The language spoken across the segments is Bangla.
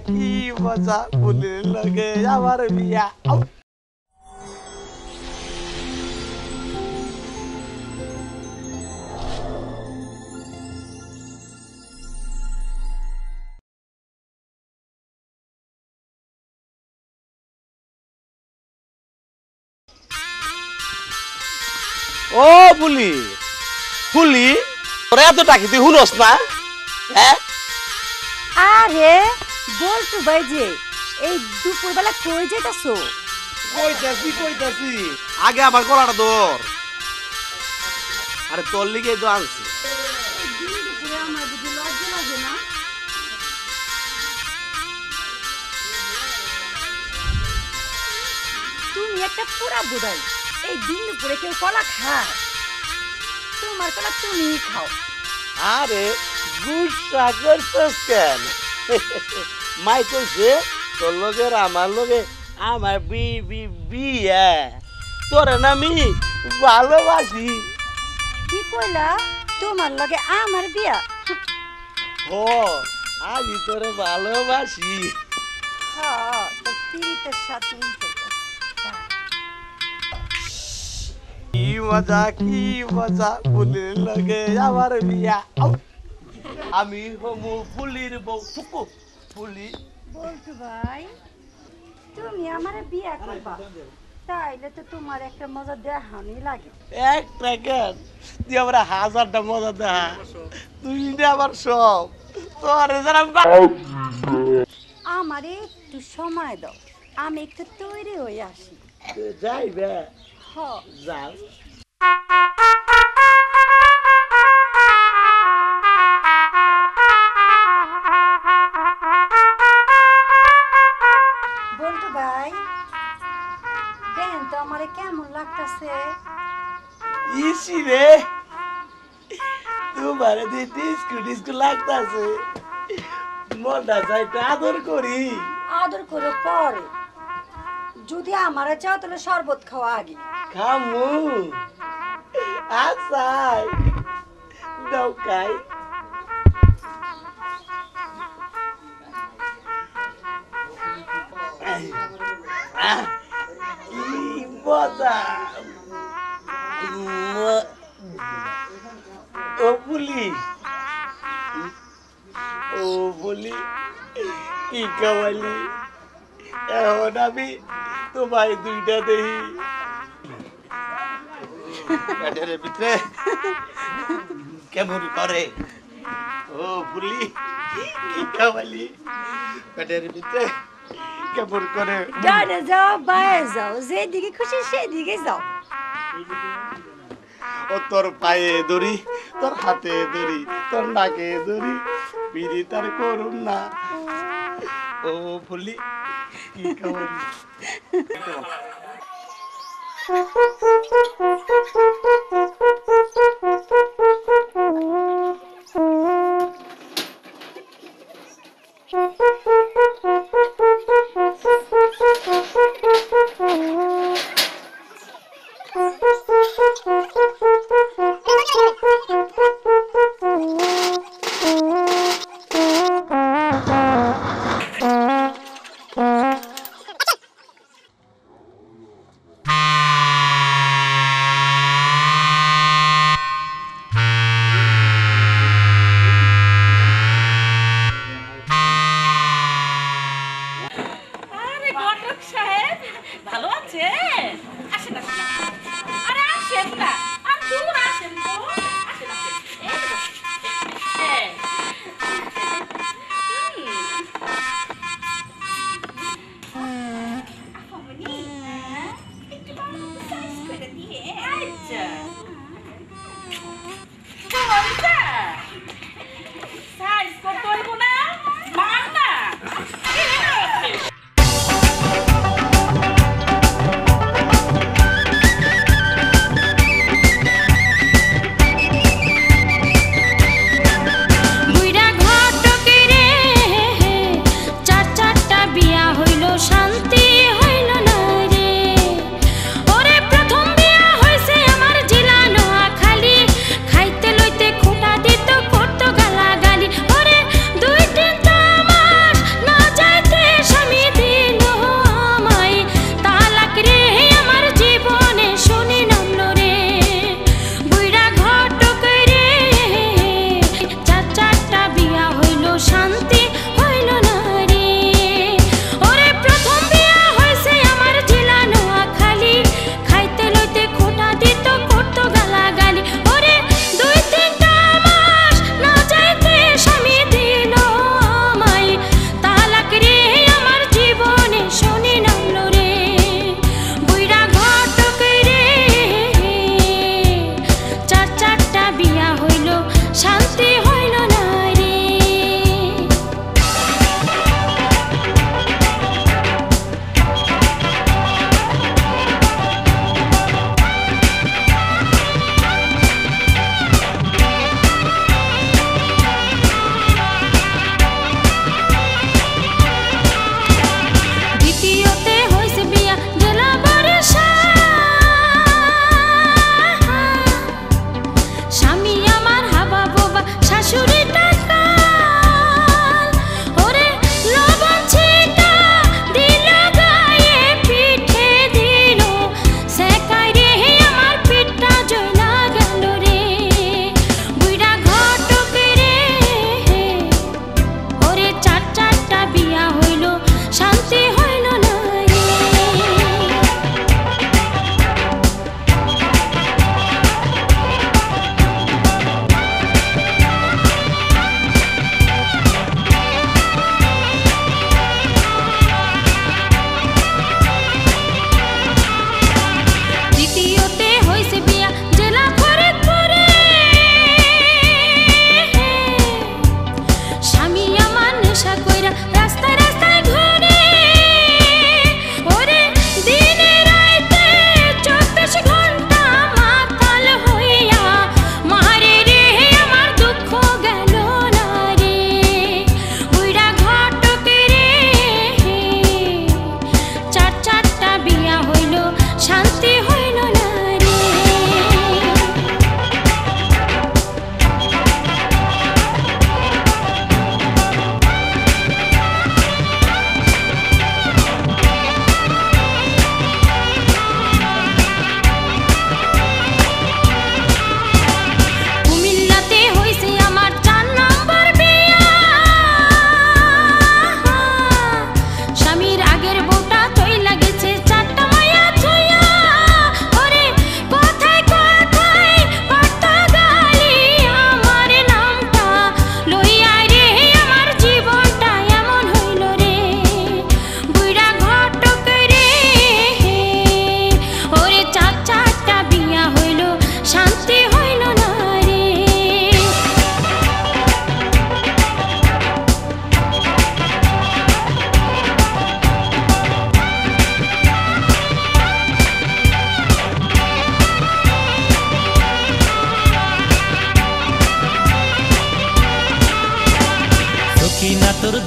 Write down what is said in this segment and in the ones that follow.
কি মজা ফুলের লগে আমার বিয়া। ও ফুলি ফুলি তোরা এত টাকি তুই হুনস না? হ্যাঁ আরে বলটু ভাই যে এই দুপুরবেলা কই যাইতাছো? কইতাছি আগে আমার গলাটা ধর। আরে তোর লিগে তো আনছি। আমার বুঝি লজ্জা লাগে না? তুমি একটা পুরা বুড়াই, এই দিন দুপুরে কেউ কলা খায়? তোমার কলা তুমিই খাও। আরে গুসা করছস কেন? মাই কইছে তোর লগে আমার লগে আমার বিয়া, তোরে না আমি ভালোবাসি। কি কইলা? তোমার লগে আমার বিয়া? ও আমি তোরে ভালোবাসি। হ্যাঁ, তো তিরিতের সাথে কি মজা ফুলের লগে আমার বিয়া। আমি হমু ফুলির বউ ফুকু ফুলি। বলটু ভাই তুমি আমার বিয়া করবা, তাইলে তো তোমার একটা মজা দেখানি লাগে। এক প্যাকেট তুই আমরা 1000টা মজা দেখা, তুই আমার সব তোরে যারা আমারে একটু সময় দাও, আমি একটু তৈরি হয়ে আসি। যাইবে হ যাও। বলটু ভাই দেখেন তো আমারে কেমন লাগতাছে? ইসি রে তোমার ডিস্কু লাগতাছে, মনটা যাইতে আদর করি। আদর করে পরে যদি আমারে চাও তাহলে শরবত খাওয়া আগে। খামু আসাই নৌকাই। কি মজা ও বলি কি খাওয়ালি? এখন আমি তোমায় দুইটা দেহি পেটের ভিতরে কেমন করে। ও বলি কি খাওয়ালি? পেটের ভিতরে কেমন করে। ডানে যাও বাইরে যাও, যেদিকে খুশি সেদিকে যাও। ও তোর পায়ে ধরি, তোর হাতে ধরি, তোর নাকে ধরি, বিড়ি তার করুন না। ও বলি কি খাওয়ালি?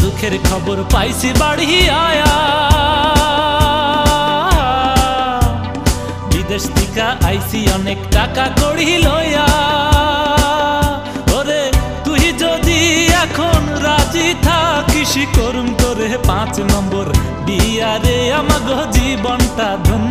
দুঃখের খবর পাইছি বাড়ি আয়া, বিদেশ থেকে আইছি অনেক টাকা কড়ি লইয়া। ওরে তুই যদি এখন রাজি থাকিস করুম তোরে 5 নম্বর বিয়ারে, আমাগো জীবনটা ধন্য